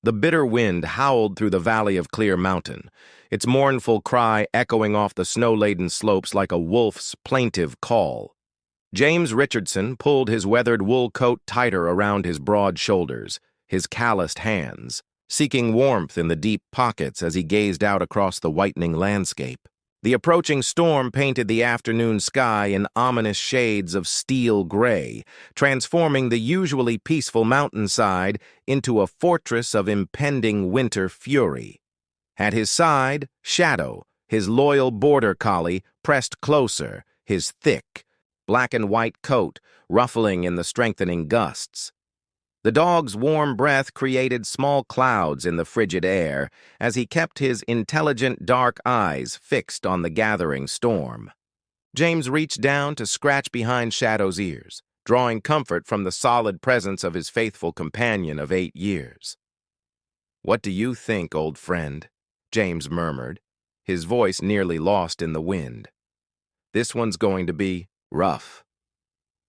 The bitter wind howled through the valley of Clear Mountain, its mournful cry echoing off the snow-laden slopes like a wolf's plaintive call. James Richardson pulled his weathered wool coat tighter around his broad shoulders, his calloused hands, seeking warmth in the deep pockets as he gazed out across the whitening landscape. The approaching storm painted the afternoon sky in ominous shades of steel gray, transforming the usually peaceful mountainside into a fortress of impending winter fury. At his side, Shadow, his loyal border collie, pressed closer, his thick, black and white coat ruffling in the strengthening gusts. The dog's warm breath created small clouds in the frigid air as he kept his intelligent dark eyes fixed on the gathering storm. James reached down to scratch behind Shadow's ears, drawing comfort from the solid presence of his faithful companion of 8 years. "What do you think, old friend?" James murmured, his voice nearly lost in the wind. "This one's going to be rough."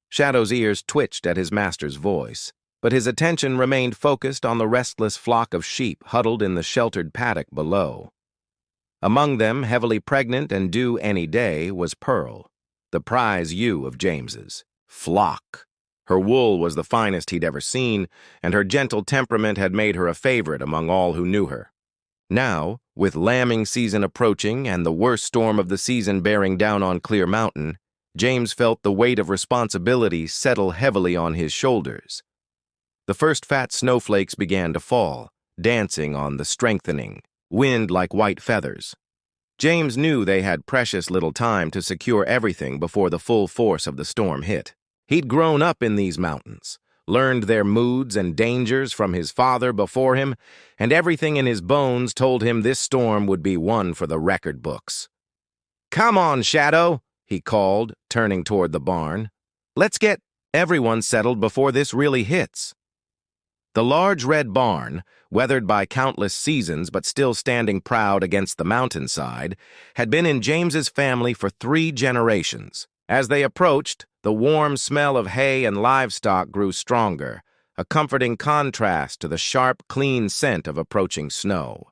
Shadow's ears twitched at his master's voice, but his attention remained focused on the restless flock of sheep huddled in the sheltered paddock below. Among them, heavily pregnant and due any day, was Pearl, the prize ewe of James's flock. Her wool was the finest he'd ever seen, and her gentle temperament had made her a favorite among all who knew her. Now, with lambing season approaching and the worst storm of the season bearing down on Clear Mountain, James felt the weight of responsibility settle heavily on his shoulders. The first fat snowflakes began to fall, dancing on the strengthening wind like white feathers. James knew they had precious little time to secure everything before the full force of the storm hit. He'd grown up in these mountains, learned their moods and dangers from his father before him, and everything in his bones told him this storm would be one for the record books. "Come on, Shadow," he called, turning toward the barn. "Let's get everyone settled before this really hits." The large red barn, weathered by countless seasons but still standing proud against the mountainside, had been in James's family for 3 generations. As they approached, the warm smell of hay and livestock grew stronger, a comforting contrast to the sharp, clean scent of approaching snow.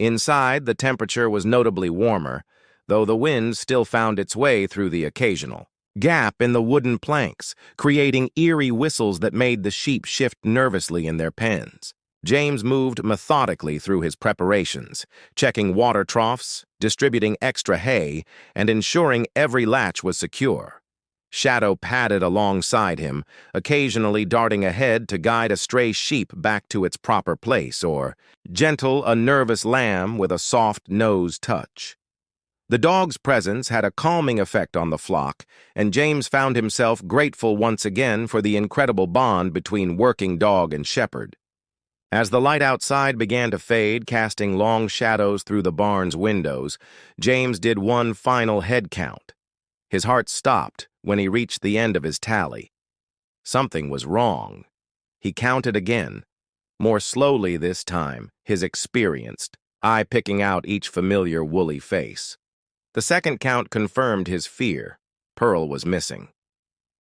Inside, the temperature was notably warmer, though the wind still found its way through the occasional gap in the wooden planks, creating eerie whistles that made the sheep shift nervously in their pens. James moved methodically through his preparations, checking water troughs, distributing extra hay, and ensuring every latch was secure. Shadow padded alongside him, occasionally darting ahead to guide a stray sheep back to its proper place or gentle a nervous lamb with a soft nose touch. The dog's presence had a calming effect on the flock, and James found himself grateful once again for the incredible bond between working dog and shepherd. As the light outside began to fade, casting long shadows through the barn's windows, James did one final head count. His heart stopped when he reached the end of his tally. Something was wrong. He counted again, more slowly this time, his experienced eye picking out each familiar woolly face. The second count confirmed his fear. Pearl was missing.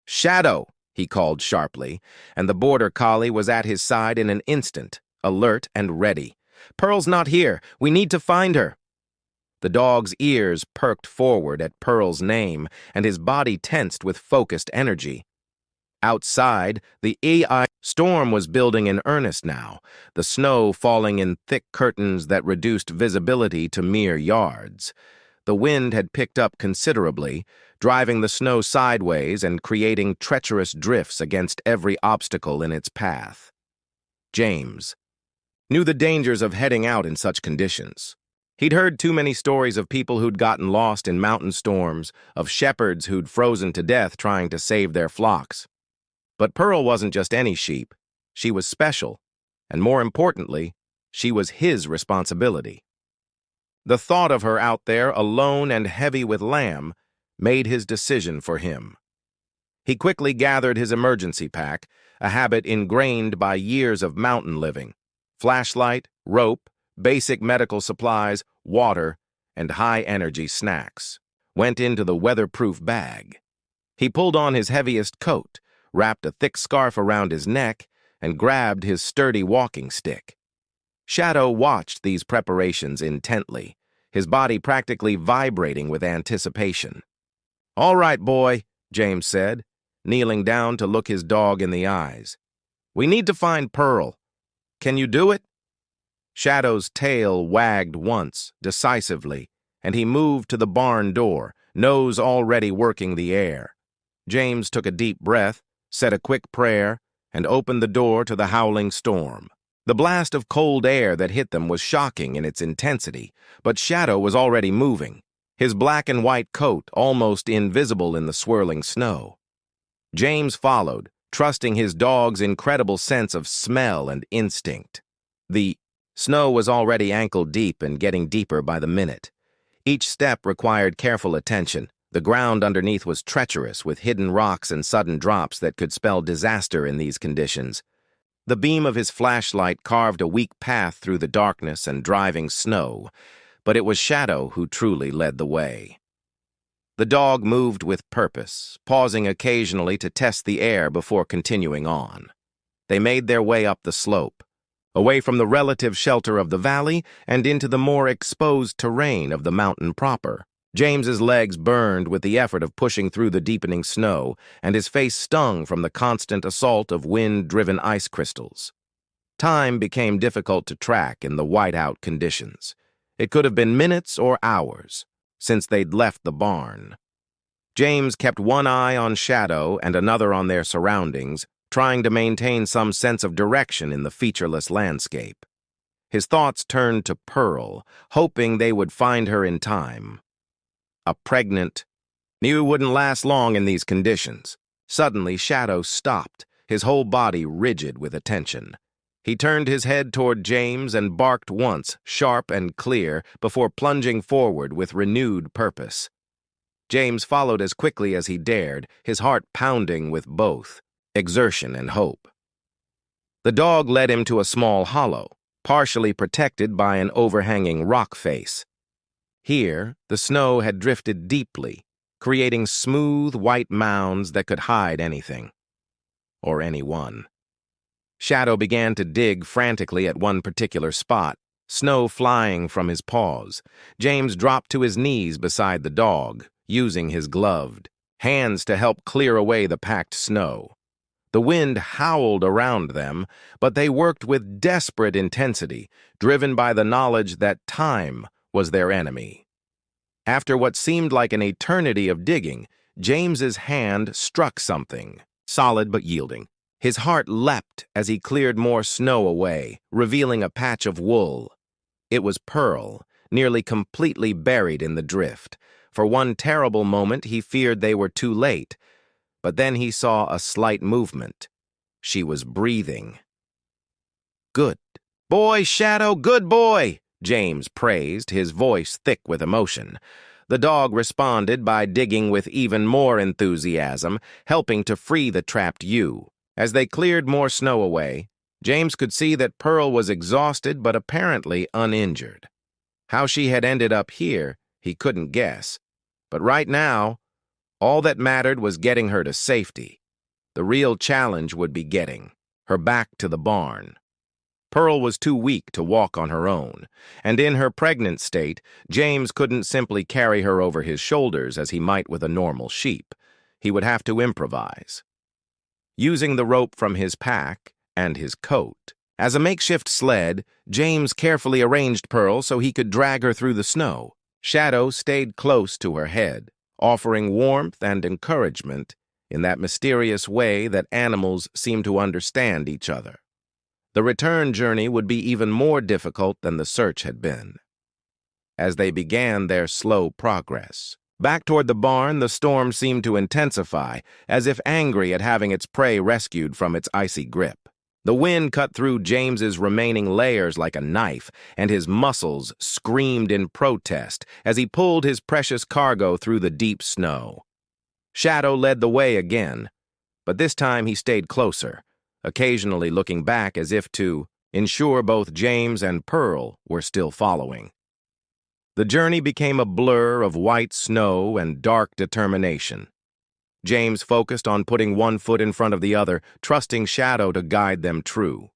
"Shadow!" he called sharply, and the border collie was at his side in an instant, alert and ready. "Pearl's not here. We need to find her." The dog's ears perked forward at Pearl's name, and his body tensed with focused energy. Outside, the AI storm was building in earnest now, the snow falling in thick curtains that reduced visibility to mere yards. The wind had picked up considerably, driving the snow sideways and creating treacherous drifts against every obstacle in its path. James knew the dangers of heading out in such conditions. He'd heard too many stories of people who'd gotten lost in mountain storms, of shepherds who'd frozen to death trying to save their flocks. But Pearl wasn't just any sheep. She was special, and more importantly, she was his responsibility. The thought of her out there, alone and heavy with lamb, made his decision for him. He quickly gathered his emergency pack, a habit ingrained by years of mountain living: flashlight, rope, basic medical supplies, water, and high-energy snacks. Went into the weatherproof bag. He pulled on his heaviest coat, wrapped a thick scarf around his neck, and grabbed his sturdy walking stick. Shadow watched these preparations intently, his body practically vibrating with anticipation. "All right, boy," James said, kneeling down to look his dog in the eyes. "We need to find Pearl. Can you do it?" Shadow's tail wagged once, decisively, and he moved to the barn door, nose already working the air. James took a deep breath, said a quick prayer, and opened the door to the howling storm. The blast of cold air that hit them was shocking in its intensity, but Shadow was already moving, his black and white coat almost invisible in the swirling snow. James followed, trusting his dog's incredible sense of smell and instinct. The snow was already ankle-deep and getting deeper by the minute. Each step required careful attention. The ground underneath was treacherous, with hidden rocks and sudden drops that could spell disaster in these conditions. The beam of his flashlight carved a weak path through the darkness and driving snow, but it was Shadow who truly led the way. The dog moved with purpose, pausing occasionally to test the air before continuing on. They made their way up the slope, away from the relative shelter of the valley and into the more exposed terrain of the mountain proper. James's legs burned with the effort of pushing through the deepening snow, and his face stung from the constant assault of wind-driven ice crystals. Time became difficult to track in the whiteout conditions. It could have been minutes or hours since they'd left the barn. James kept one eye on Shadow and another on their surroundings, trying to maintain some sense of direction in the featureless landscape. His thoughts turned to Pearl, hoping they would find her in time. A pregnant, knew wouldn't last long in these conditions. Suddenly, Shadow stopped, his whole body rigid with attention. He turned his head toward James and barked once, sharp and clear, before plunging forward with renewed purpose. James followed as quickly as he dared, his heart pounding with both exertion and hope. The dog led him to a small hollow, partially protected by an overhanging rock face. Here, the snow had drifted deeply, creating smooth, white mounds that could hide anything. Or anyone. Shadow began to dig frantically at one particular spot, snow flying from his paws. James dropped to his knees beside the dog, using his gloved hands to help clear away the packed snow. The wind howled around them, but they worked with desperate intensity, driven by the knowledge that time was their enemy. After what seemed like an eternity of digging, James's hand struck something, solid but yielding. His heart leapt as he cleared more snow away, revealing a patch of wool. It was Pearl, nearly completely buried in the drift. For one terrible moment, he feared they were too late, but then he saw a slight movement. She was breathing. "Good boy, Shadow, good boy!" James praised, his voice thick with emotion. The dog responded by digging with even more enthusiasm, helping to free the trapped ewe. As they cleared more snow away, James could see that Pearl was exhausted but apparently uninjured. How she had ended up here, he couldn't guess. But right now, all that mattered was getting her to safety. The real challenge would be getting her back to the barn. Pearl was too weak to walk on her own, and in her pregnant state, James couldn't simply carry her over his shoulders as he might with a normal sheep. He would have to improvise. Using the rope from his pack and his coat as a makeshift sled, James carefully arranged Pearl so he could drag her through the snow. Shadow stayed close to her head, offering warmth and encouragement in that mysterious way that animals seem to understand each other. The return journey would be even more difficult than the search had been. As they began their slow progress, back toward the barn, the storm seemed to intensify, as if angry at having its prey rescued from its icy grip. The wind cut through James's remaining layers like a knife, and his muscles screamed in protest as he pulled his precious cargo through the deep snow. Shadow led the way again, but this time he stayed closer, occasionally looking back as if to ensure both James and Pearl were still following. The journey became a blur of white snow and dark determination. James focused on putting one foot in front of the other, trusting Shadow to guide them true.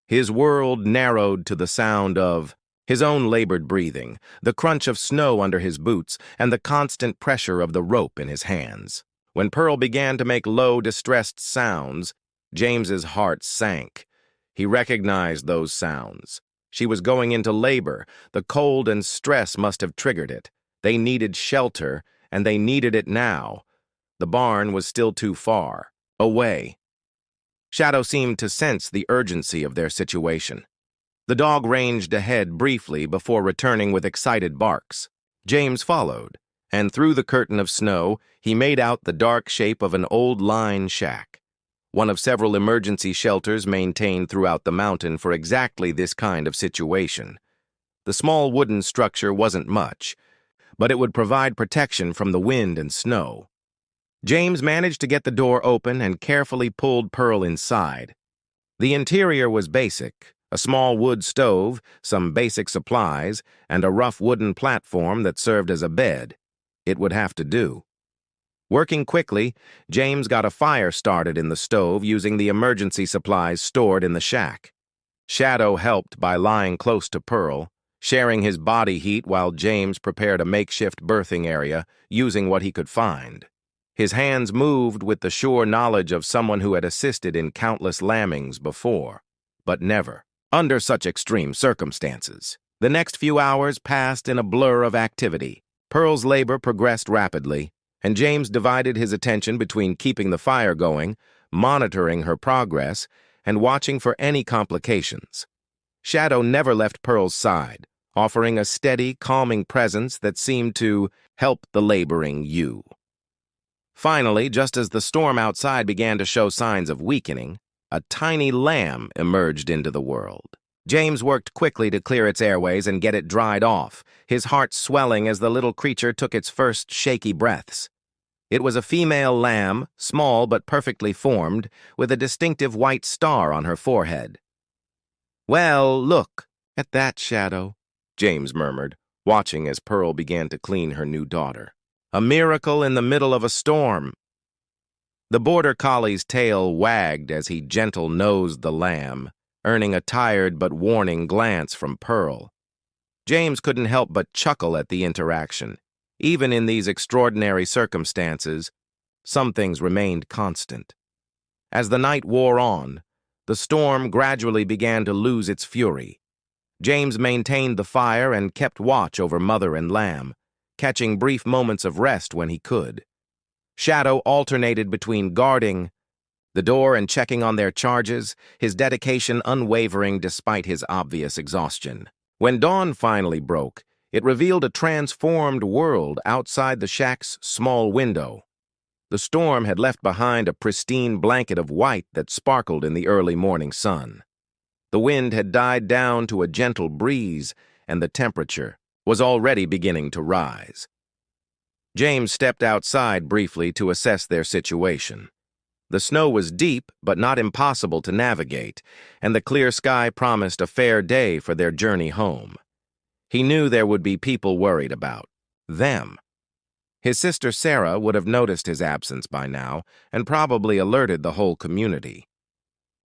His world narrowed to the sound of his own labored breathing, the crunch of snow under his boots, and the constant pressure of the rope in his hands. When Pearl began to make low, distressed sounds, James's heart sank. He recognized those sounds. She was going into labor. The cold and stress must have triggered it. They needed shelter, and they needed it now. The barn was still too far, away. Shadow seemed to sense the urgency of their situation. The dog ranged ahead briefly before returning with excited barks. James followed, and through the curtain of snow, he made out the dark shape of an old line shack, one of several emergency shelters maintained throughout the mountain for exactly this kind of situation. The small wooden structure wasn't much, but it would provide protection from the wind and snow. James managed to get the door open and carefully pulled Pearl inside. The interior was basic: a small wood stove, some basic supplies, and a rough wooden platform that served as a bed. It would have to do. Working quickly, James got a fire started in the stove using the emergency supplies stored in the shack. Shadow helped by lying close to Pearl, sharing his body heat while James prepared a makeshift berthing area using what he could find. His hands moved with the sure knowledge of someone who had assisted in countless lambings before, but never under such extreme circumstances. The next few hours passed in a blur of activity. Pearl's labor progressed rapidly, and James divided his attention between keeping the fire going, monitoring her progress, and watching for any complications. Shadow never left Pearl's side, offering a steady, calming presence that seemed to help the laboring ewe. Finally, just as the storm outside began to show signs of weakening, a tiny lamb emerged into the world. James worked quickly to clear its airways and get it dried off, his heart swelling as the little creature took its first shaky breaths. It was a female lamb, small but perfectly formed, with a distinctive white star on her forehead. "Well, look at that, Shadow," James murmured, watching as Pearl began to clean her new daughter. "A miracle in the middle of a storm." The border collie's tail wagged as he gentle-nosed the lamb, earning a tired but warning glance from Pearl. James couldn't help but chuckle at the interaction. Even in these extraordinary circumstances, some things remained constant. As the night wore on, the storm gradually began to lose its fury. James maintained the fire and kept watch over mother and lamb, catching brief moments of rest when he could. Shadow alternated between guarding the door and checking on their charges, his dedication unwavering despite his obvious exhaustion. When dawn finally broke, it revealed a transformed world outside the shack's small window. The storm had left behind a pristine blanket of white that sparkled in the early morning sun. The wind had died down to a gentle breeze, and the temperature was already beginning to rise. James stepped outside briefly to assess their situation. The snow was deep, but not impossible to navigate, and the clear sky promised a fair day for their journey home. He knew there would be people worried about them. His sister Sarah would have noticed his absence by now and probably alerted the whole community.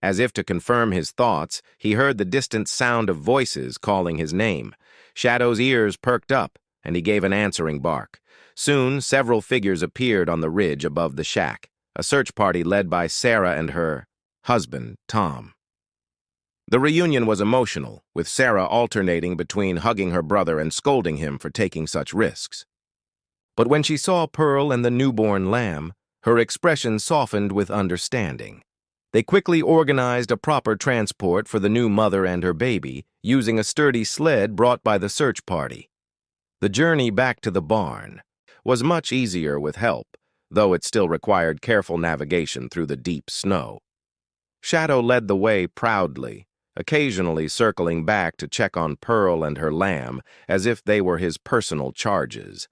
As if to confirm his thoughts, he heard the distant sound of voices calling his name. Shadow's ears perked up, and he gave an answering bark. Soon, several figures appeared on the ridge above the shack, a search party led by Sarah and her husband, Tom. The reunion was emotional, with Sarah alternating between hugging her brother and scolding him for taking such risks. But when she saw Pearl and the newborn lamb, her expression softened with understanding. They quickly organized a proper transport for the new mother and her baby, using a sturdy sled brought by the search party. The journey back to the barn was much easier with help, though it still required careful navigation through the deep snow. Shadow led the way proudly, occasionally circling back to check on Pearl and her lamb as if they were his personal charges.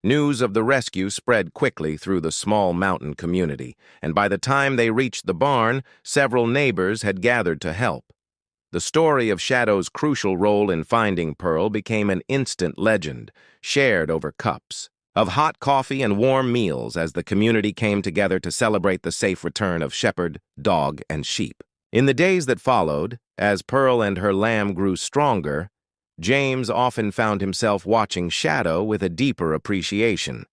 News of the rescue spread quickly through the small mountain community, and by the time they reached the barn, several neighbors had gathered to help. The story of Shadow's crucial role in finding Pearl became an instant legend, shared over cups of hot coffee and warm meals as the community came together to celebrate the safe return of shepherd, dog, and sheep. In the days that followed, as Pearl and her lamb grew stronger, James often found himself watching Shadow with a deeper appreciation.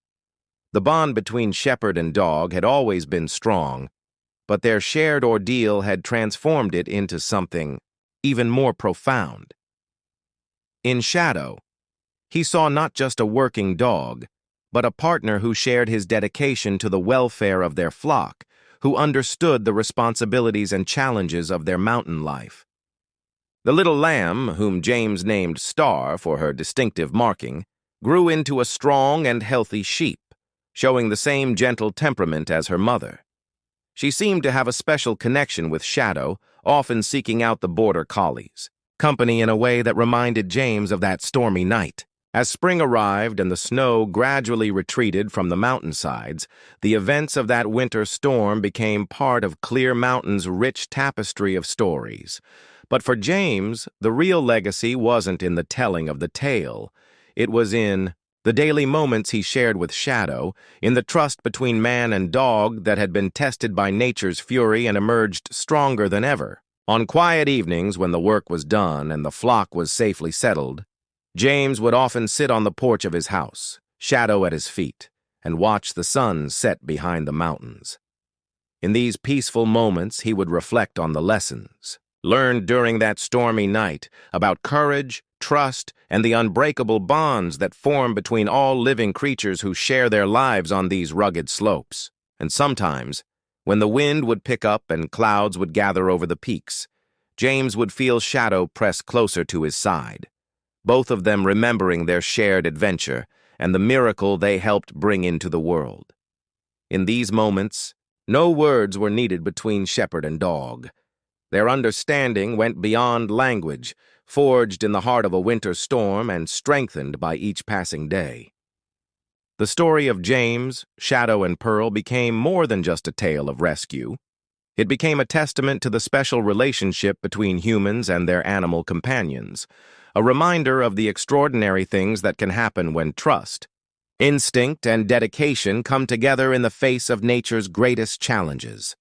The bond between shepherd and dog had always been strong, but their shared ordeal had transformed it into something even more profound. In Shadow, he saw not just a working dog, but a partner who shared his dedication to the welfare of their flock, who understood the responsibilities and challenges of their mountain life. The little lamb, whom James named Star for her distinctive marking, grew into a strong and healthy sheep, showing the same gentle temperament as her mother. She seemed to have a special connection with Shadow, often seeking out the border collies, company in a way that reminded James of that stormy night. As spring arrived and the snow gradually retreated from the mountainsides, the events of that winter storm became part of Clear Mountain's rich tapestry of stories. But for James, the real legacy wasn't in the telling of the tale. It was in the daily moments he shared with Shadow, in the trust between man and dog that had been tested by nature's fury and emerged stronger than ever. On quiet evenings when the work was done and the flock was safely settled, James would often sit on the porch of his house, Shadow at his feet, and watch the sun set behind the mountains. In these peaceful moments, he would reflect on the lessons learned during that stormy night about courage, trust, and the unbreakable bonds that form between all living creatures who share their lives on these rugged slopes. And sometimes, when the wind would pick up and clouds would gather over the peaks, James would feel Shadow press closer to his side, both of them remembering their shared adventure and the miracle they helped bring into the world. In these moments, no words were needed between shepherd and dog. Their understanding went beyond language, forged in the heart of a winter storm and strengthened by each passing day. The story of James, Shadow, and Pearl became more than just a tale of rescue. It became a testament to the special relationship between humans and their animal companions, a reminder of the extraordinary things that can happen when trust, instinct, and dedication come together in the face of nature's greatest challenges.